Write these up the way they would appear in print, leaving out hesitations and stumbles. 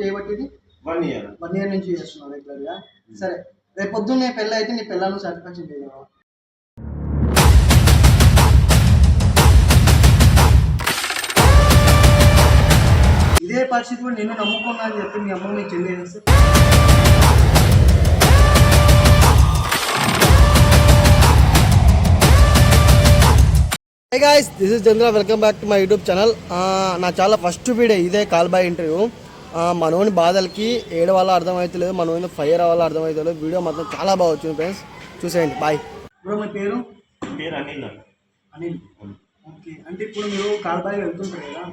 చేయబట్టి ఇది 1 year 1 year నుంచి చేస్తున్నావు రెగ్యులర్గా. సరే, రేపు పొద్దున్నే పెళ్ళి అయితే నీ పిల్లలను సాటిస్ఫాక్షన్ చేయగలవా? ఇదే పరిస్థితి కూడా నేను నమ్ముకున్నా అని చెప్పి మీ అమ్మ మీ చెల్లి చేస్తే high guys, this is Chandra. Welcome back to my YouTube channel. నా చాలా ఫస్ట్ వీడియో ఇదే కాల్ బాయ్ ఇంటర్వ్యూ. మనోని బాధలకి ఏడవాళ్ళ అర్థమవుతలేదు, మనోని ఫైర్ అవ్వాలో అర్థమవుతలేదు. వీడియో మాత్రం చాలా బాగా వచ్చింది ఫ్రెండ్స్, చూసేయండి. Bye bro. మీ పేరు? అనిల్. అనిల్. ఓకే, అంటే ఇప్పుడు మీరు కాల్ బాయ్ వెళ్తుంటారు కదా,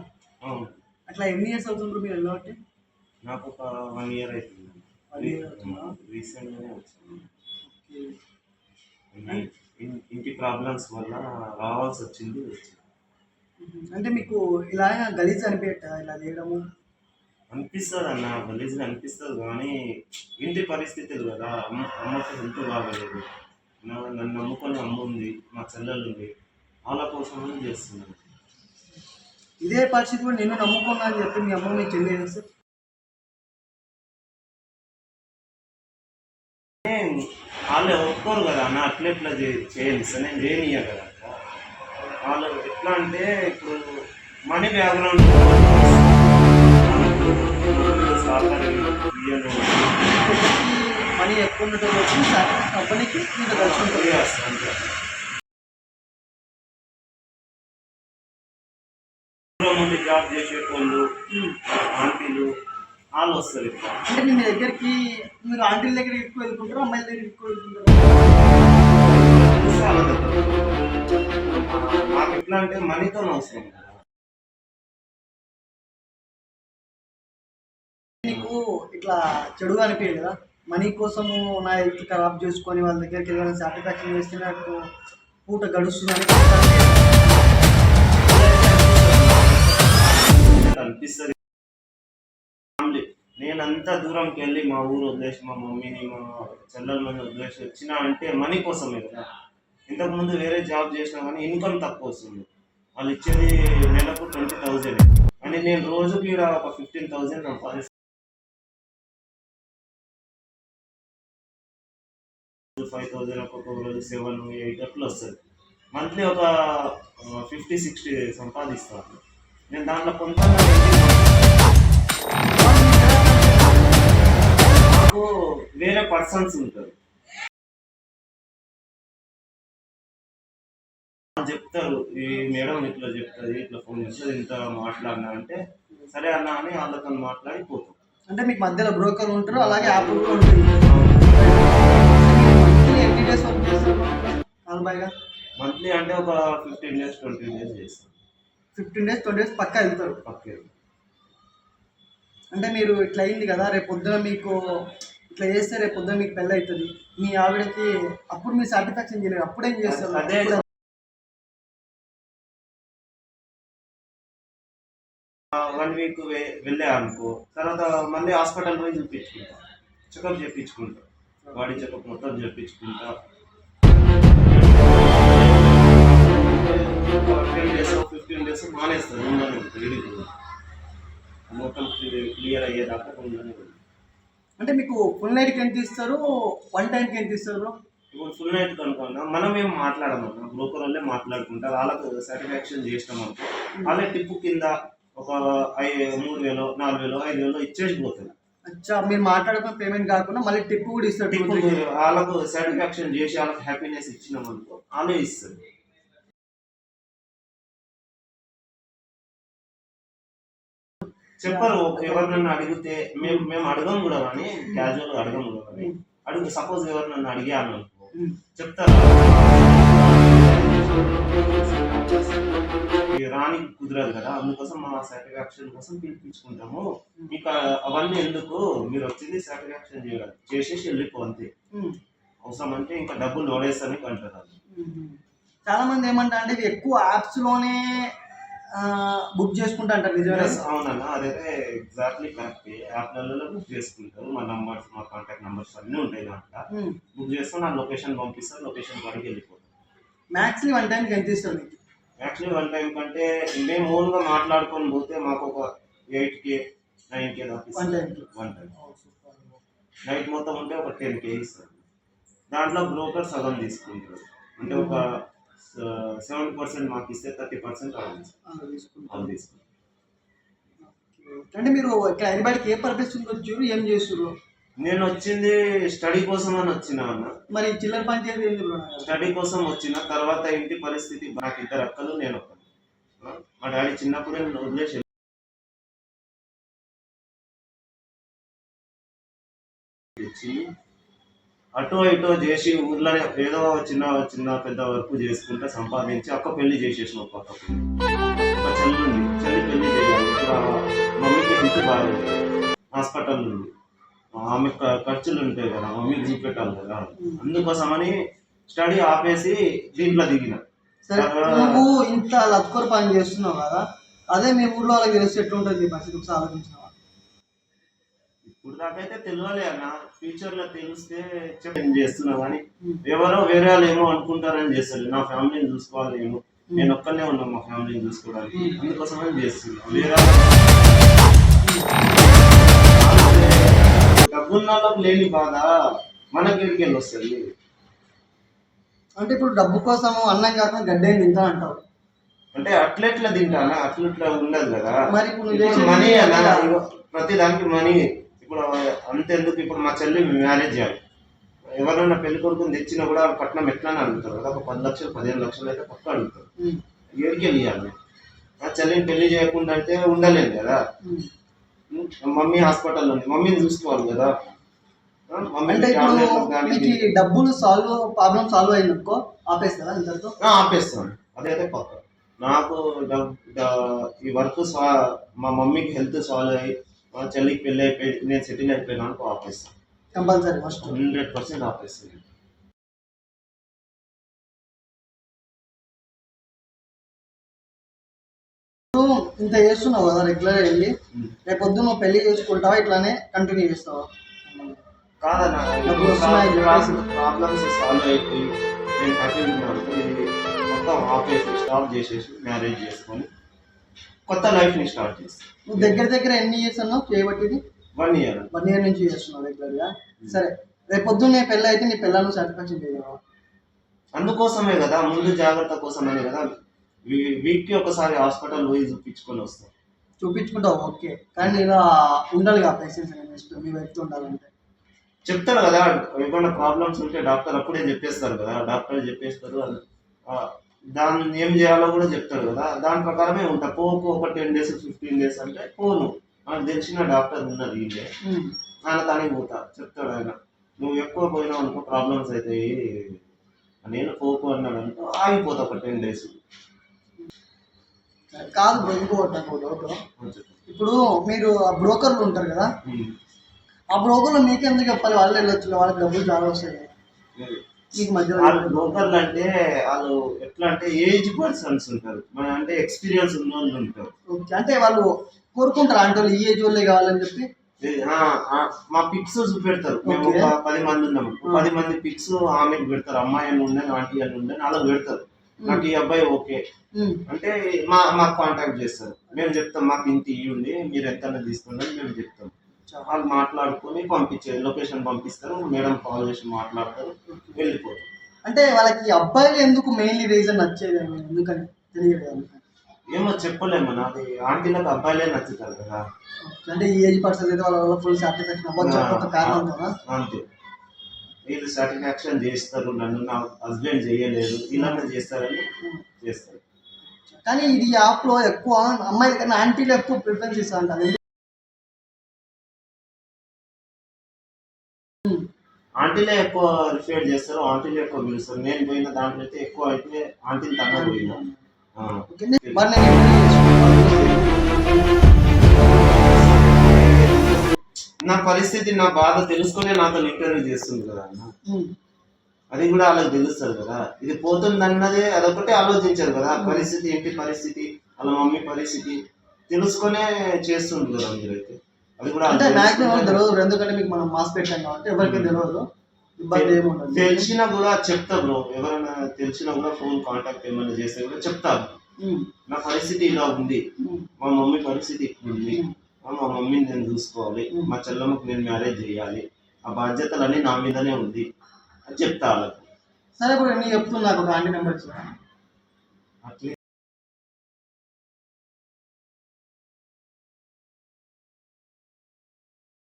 అట్లా ఎన్ని ఇయర్స్ అవుతుంది మీరు వెళ్ళబట్టి? నాకు ఒక 1 year అవుతుంది. 1 year అవుతుందా? రీసెంట్గానే వచ్చాను. ఇంటి ప్రాబ్లమ్స్ వల్ల రావాల్సి వచ్చింది. అంటే మీకు ఇలా గలీజ్ అనిపించట ఇలా చేయడము? అనిపిస్తుంది అన్న, గలీజ్గా అనిపిస్తుంది. కానీ ఇంటి పరిస్థితులు కదా, అమ్మకు హెల్త్ బాగలేదు, నన్ను నమ్ముకొని అమ్మ ఉంది, మా చెల్లెలు ఉంది, వాళ్ళ కోసమని చేస్తున్నాను. ఇదే పరిస్థితి కూడా నేను నమ్ముకున్నా అని చెప్పి మీ అమ్మ మీ చెల్లి చేస్తే వాళ్ళు ఒప్పుకోరు కదా అన్న, అట్లా ఎట్లా చేయండి సార్, నేను చేయనియ్యా కదా. వాళ్ళు ఎట్లా అంటే ఇప్పుడు మనీ బ్యాక్గ్రౌండ్ మనీ ఎక్కువ ఉండటం వచ్చి కంపెనీకి మీకు కలిసి ఉంటుంది. అంతే. ముందు జాబ్ చేసేటోళ్ళు ఆంటీలు వాళ్ళు వస్తారు. అంటే మీ దగ్గరికి మీరు ఆంటీల దగ్గర ఎక్కువ వెళ్తుంటారు, అమ్మాయిల దగ్గర ఎక్కువ వెళ్తుంటారు? మాకు ఎట్లా అంటే మనీతో అవసరం. నీకు ఇట్లా చెడుగా అనిపించదు కదా, మనీ కోసము నా హెల్త్ ఖరాబ్ చేసుకొని వాళ్ళ దగ్గరికి వెళ్ళాలని సాటిస్ఫాక్షన్ చేస్తే నాకు పూట గడుస్తుందని అనిపిస్తుంది. నేనంతా దూరంకి వెళ్ళి మా ఊరు వదిలేసి, మా మమ్మీని మా చెల్లెళ్ళని వదిలేసి వచ్చినా అంటే మనీ కోసమే కదా. ఇంతకుముందు వేరే జాబ్ చేసినా కానీ ఇన్కమ్ తక్కువ వస్తుంది. వాళ్ళు ఇచ్చేది నెలకు 20,000 అని నేను రోజుకి ఇక్కడ ఒక 15,000 సంపాదిస్తాను. 5,000 ఒక్కొక్క రోజు 7, 8 అట్లా వస్తుంది. మంత్లీ ఒక 50-60 సంపాదిస్తాను. నేను దాంట్లో కొంత వేరే పర్సన్స్ ఉంటారు, చెప్తారు ఈ మేడం ఇట్లా చెప్తుంది, ఇట్లా ఫోన్ చేస్తుంది, ఇంత మాట్లాడినా అంటే సరే అన్న అని వాళ్ళతో మాట్లాడి పోతాం. అంటే మీకు మధ్యలో బ్రోకర్ ఉంటారు, అలాగే యాప్ కూడా ఉంటుంది. ఎన్ని డేస్ వర్క్ చేస్తారు కాల్బాయ్గా? మంత్లీ అంటే ఒక 15 days 20 days చేస్తాం. 15 days 20 days పక్కా వెళ్తారు. పక్కే. అంటే మీరు ఇట్లా అయింది కదా, రేపు పొద్దున మీకు ఇట్లా చేస్తే రేపు పొద్దున మీకు పెళ్ళి అవుతుంది, మీ ఆవిడకి అప్పుడు మీరు సాటిస్ఫాక్షన్ చేయలేదు, అప్పుడు ఏం చేస్తారు? అదే 1 week వెళ్ళా అనుకో, తర్వాత మళ్ళీ హాస్పిటల్ పోయి చూపించుకుంటా, చెకప్ చేయించుకుంటా, బాడీ చెకప్ మొత్తం చేయించుకుంటా. 10 days 15 days మానేస్తుంది, ఉందని మొత్తం క్లియర్ అయ్యేదాకా ఉందని. అంటే మీకు ఫుల్ నైట్కి ఎంత ఇస్తారు, 1 టైంకి ఎంత ఇస్తారు? ఇప్పుడు ఫుల్ నైట్ అనుకున్నా మనం ఏం మాట్లాడమన్నా, బ్రోకర్ వాళ్ళే మాట్లాడుకుంటారు. వాళ్ళకు సాటిస్ఫాక్షన్ చేసినాం అనుకో, వాళ్ళే టిప్పు కింద ఒక 3,000 4,000 5,000 ఇచ్చేసి పోతుంది. అచ్చా, మీరు మాట్లాడుకున్న పేమెంట్ కాకుండా మళ్ళీ టిప్పు కూడా ఇస్తారు. టిప్పు వాళ్ళకు సాటిస్ఫాక్షన్ చేసి వాళ్ళకి హ్యాపీనెస్ ఇచ్చినాం అనుకో, వాళ్ళే ఇస్తారు. చెప్పరు. ఎవరినన్నా అడిగితే మేము అడగం కూడా, కానీ క్యాజువల్గా అడగం కూడా, కానీ అడుగు సపోజ్ ఎవరినన్నా అడిగాను అనుకో చెప్తారు. రానికి కుదరదు కదా, అందుకోసం మా సాటిస్ఫాక్షన్ కోసం పిలిపించుకుంటాము. మీకు అవన్నీ ఎందుకు, మీరు వచ్చింది సాటిస్ఫాక్షన్ చేసేసి వెళ్ళిపో అంతే, అవసరం అంటే ఇంకా డబ్బులు లోడేస్తానికి అంటారు. చాలా మంది ఏమంటారు అంటే ఇది ఎక్కువ యాప్స్ లోనే బుక్ చేసుకుంటా అంటారు, నిజమే? అవునన్నా, అదైతే ఎగ్జాక్ట్లీ కరెక్ట్. యాప్లలో బుక్ చేసుకుంటారు, మా నంబర్స్ మా కాంటాక్ట్ నెంబర్స్ అన్నీ ఉంటాయి దాంట్లో. బుక్ చేసుకుని నా లొకేషన్ పంపిస్తారు, లొకేషన్ కాడికి వెళ్ళిపోతాం. మ్యాక్స్లీ 1 టైంకి ఎంత ఇస్తారు? యాక్చువల్లీ 1 time కంటే మేము ఓన్గా మాట్లాడుకొని పోతే మాకు ఒక 8K 9K దాకా వన్ ఇస్తారు. టైంకి. 1 టైం నైట్ మొత్తం ఉంటే ఒక 10K ఇస్తారు. దాంట్లో బ్రోకర్ సగం తీసుకుంటారు. అంటే ఒక 70% మాకు ఇస్తే 30% అలా వాళ్ళు తీసుకుంటారు. తీసుకుంటారు. అంటే మీరు ఇక్కడ హైదరాబాద్కి ఏ పర్పస్ వచ్చారు, ఏం చేస్తారు? నేను వచ్చింది స్టడీ కోసం అని వచ్చిన అన్న. మరి చిల్లర పంచాయతీ ఏంది బ్రో? స్టడీ కోసం వచ్చిన తర్వాత ఇంటి పరిస్థితి, నాకు 2 అక్కలు నేను ఒక్కను. మా డాడీ చిన్నప్పుడే నన్ను వదిలేసి తెచ్చి అటో ఇటో చేసి ఊర్లోనే ఏదో చిన్న చిన్న పెద్ద వర్క్ చేసుకుంటే సంపాదించి అక్క పెళ్లి చేసేసిన ఒక అక్క పెళ్లి. ఒక చెల్లి ఉంది, చెల్లి పెళ్లి చేయాలి. ఇప్పుడు మమ్మీకి హెల్త్ బాగుంది, హాస్పిటల్ ఉంది, ఆమె ఖర్చులు ఉంటాయి కదా, మమ్మీకి చూపెట్టాలి కదా. అందుకోసమని స్టడీ ఆపేసి దీంట్లో దిగిన. సరే, నువ్వు ఇంత లత్కోర పని చేస్తున్నావు కదా, అదే మీ ఊర్లో వాళ్ళకి తెలిసి ఎట్లుంటుంది నీ పరిస్థితి ఒకసారి ఆలోచించినావా? ఇప్పుడు దాకైతే తెలియాలి అన్న, ఫ్యూచర్ లో తెలిస్తే ఏం చేస్తున్నా కానీ ఎవరో వేరే వాళ్ళు ఏమో అనుకుంటారని చేస్తారు. నా ఫ్యామిలీని చూసుకోవాలి, నేను ఒక్కనే ఉన్నా మా ఫ్యామిలీని చూసుకోవడానికి, అందుకోసమని చేస్తున్నా. వేరే డబ్బున్న వాళ్ళకి లేని బాధ మనకి ఎక్కడికి వస్తుంది. అంటే ఇప్పుడు డబ్బు కోసం అన్నం కాకుండా గడ్డేం తింటా అంటావు. అంటే అట్లెట్లా తింటానా, అట్లెట్లా ఉండదు కదా. మరి ఇప్పుడు మనీ అన్న, ప్రతి దానికి మనీ. ఇప్పుడు అంతెందుకు, ఇప్పుడు మా చెల్లి మ్యారేజ్ చేయాలి, ఎవరైనా పెళ్లి కొడుకుని తెచ్చినా కూడా కట్నం ఎట్లా అని అడుగుతారు కదా. ఒక 10 లక్షలు 15 లక్షలు అయితే పక్క అడుగుతారు. ఏడికి వెళ్ళాలి? మా చెల్లిని పెళ్లి చేయకుండా అయితే ఉండలేదు కదా. మమ్మీ హాస్పిటల్ ఉంది, మమ్మీని చూసుకోవాలి కదా. అంటే ఇప్పుడు మీకు డబ్బులు ప్రాబ్లం సాల్వ్ అయిననుకో ఆపేస్తారా ఇంతతో? ఆపేస్తాను, అదైతే పక్క. నాకు ఈ వర్క్ మా మమ్మీకి హెల్త్ సాల్వ్ అయ్యి మా చెల్లికి పెళ్ళి అయిపోయి నేను సెటిల్ అయిపోయినా అనుకో ఆపేస్తాను కంపల్సరీ. ఫస్ట్ 100% ఆపేస్తాను. ఇంత చేస్తున్నావు కదా రెగ్యులర్ వెళ్ళి, రేపు పొద్దున్న నువ్వు పెళ్లి చేసుకుంటావా ఇట్లానే కంటిన్యూ చేస్తావా? కాదన్నా, ప్రాబ్లమ్స్ సాల్వ్ అయిపోయి నేను హ్యాపీ ఉన్నాను, ఇది మొత్తం ఆపేసి స్టాప్ చేసేసి మ్యారేజ్ చేసుకొని కొత్త లైఫ్ని స్టార్ట్ చేస్తాను. నువ్వు దగ్గర ఎన్ని ఇయర్స్ అన్నావు చేయబట్టి? 1 ఇయర్. 1 ఇయర్ నుంచి చేస్తున్నావు రెగ్యులర్గా. సరే, రేపు పొద్దున్న పెళ్ళి అయితే నీ పిల్లలను సాటిస్ఫాక్షన్ చేయగలవా? అందుకోసమే కదా, ముందు జాగ్రత్త కోసమనే కదా వీక్కి ఒకసారి హాస్పిటల్ పోయి చూపించుకొని వస్తాం. చూపించుకుంటావు ఓకే, కానీ ఇలా ఉండాలి కదా పేషెంట్స్ నెక్స్ట్ మీ వైపు ఉండాలంటే. చెప్తారు కదా, ఏమైనా ప్రాబ్లమ్స్ ఉంటే డాక్టర్ అప్పుడే చెప్పేస్తారు కదా. డాక్టర్ చెప్పేస్తారు, దాన్ని ఏం చేయాలో కూడా చెప్తారు కదా. దాని ప్రకారమే ఉంటా. పోకు ఒక 10 days 15 days అంటే పోను. నాకు తెలిసిన డాక్టర్ ఉన్నది ఇదే, ఆయన తానే పోతా. చెప్తాడు ఆయన, నువ్వు ఎక్కువ పోయినావు అనుకో ప్రాబ్లమ్స్ అవుతాయి, నేను పోకు అన్నాడు అనుకో ఆగిపోతా ఒక 10 days. కాదు బ్రో, ఇంకోటి ఇప్పుడు మీరు ఆ బ్రోకర్లు ఉంటారు కదా, ఆ బ్రోకర్లు మీకెందుకు చెప్పాలి? వాళ్ళు వెళ్ళొచ్చు, వాళ్ళకి డబ్బులు చాలా వస్తాయి మీకు మధ్యలో. బ్రోకర్లు అంటే వాళ్ళు ఎట్లా అంటే ఏజ్ పర్సన్స్ ఉంటారు, అంటే ఎక్స్పీరియన్స్ ఉన్న వాళ్ళు ఉంటారు. అంటే వాళ్ళు కోరుకుంటారు అంటే వాళ్ళు ఈ ఏజ్ వాళ్ళే కావాలని చెప్పి మా పిక్స్ చూపెడతారు. మేము ఒక 10 మంది ఉన్నాము, 10 మంది పిక్స్ ఆమెకు పెడతారు. అమ్మాయి అని ఉండే, ఆంటీ అని ఉండే, వాళ్ళకి పెడతారు. నాకు ఈ అబ్బాయి ఓకే అంటే మాకు కాంటాక్ట్ చేస్తారు. మేము చెప్తాం మాకు ఇంత ఇవ్వండి, మీరు ఎంత తీసుకుందని మేము చెప్తాం. వాళ్ళు మాట్లాడుకొని పంపించేది, లొకేషన్ పంపిస్తారు, మేడం కాల్ చేసి మాట్లాడతారు, వెళ్ళిపోతారు. అంటే వాళ్ళకి అబ్బాయిలు ఎందుకు మెయిన్లీ రీజన్ నచ్చేది ఎందుకని తెలియదు? ఏమో చెప్పలేము, నాది ఆంటీలకు అబ్బాయిలే నచ్చుతారు కదా. అంటే ఈ ఏజ్ పర్సన్ అయితే వాళ్ళ ఫుల్ సాటిస్ఫాక్షన్ అవ్వచ్చు ఒక కారణం కదా. అంతే, వీళ్ళు సాటిస్ఫాక్షన్ చేస్తారు, నన్ను నా హస్బెండ్ చేయలేదు ఇలానే చేస్తారని చేస్తారు. కానీ ఇది యాప్ లో ఎక్కువ అమ్మాయిల కన్నా ఆంటీలు ఎక్కువ ప్రిఫరెన్స్ ఇస్తా అంటారు. ఆంటీలే ఎక్కువ రిఫర్ చేస్తారు, ఆంటీలే ఎక్కువ పిలుస్తారు. నేను పోయిన దాంట్లో అయితే ఎక్కువ అయితే ఆంటీలు తక్కువ పోయినా. నా పరిస్థితి, నా బాధ తెలుసుకునే నాతో ఇంటర్వ్యూ చేస్తుంది కదా అన్న, అది కూడా వాళ్ళకి తెలుస్తుంది కదా. ఇది పోతుందన్నదే అదొకటే ఆలోచించారు కదా. పరిస్థితి ఏంటి, పరిస్థితి వాళ్ళ మమ్మీ పరిస్థితి తెలుసుకునే చేస్తుంది కదా అందరైతే. అది కూడా తెలియదు, ఎందుకంటే మీకు మనం మాస్క్ పెట్టాం కాబట్టి ఎవరికి తెలియదు, ఇబ్బంది ఏముండదు. తెలిసినా కూడా చెప్తా బ్రో, ఎవరైనా తెలిసినా కూడా ఫోన్ కాంటాక్ట్ ఏమైనా చేస్తే కూడా చెప్తారు. నా పరిస్థితి ఇలా ఉంది, మా మమ్మీ పరిస్థితి ఇప్పుడు ఉంది, మా మమ్మీని నేను చూసుకోవాలి, మా చెల్లమ్మకి నేను మ్యారేజ్ చేయాలి, ఆ బాధ్యతలన్నీ నా మీదనే ఉంది అని చెప్తా వాళ్ళకి. సరే ఇప్పుడు నేను చెప్తున్నా నాకు ఆంటీ నెంబర్ ఇచ్చిన. అట్లే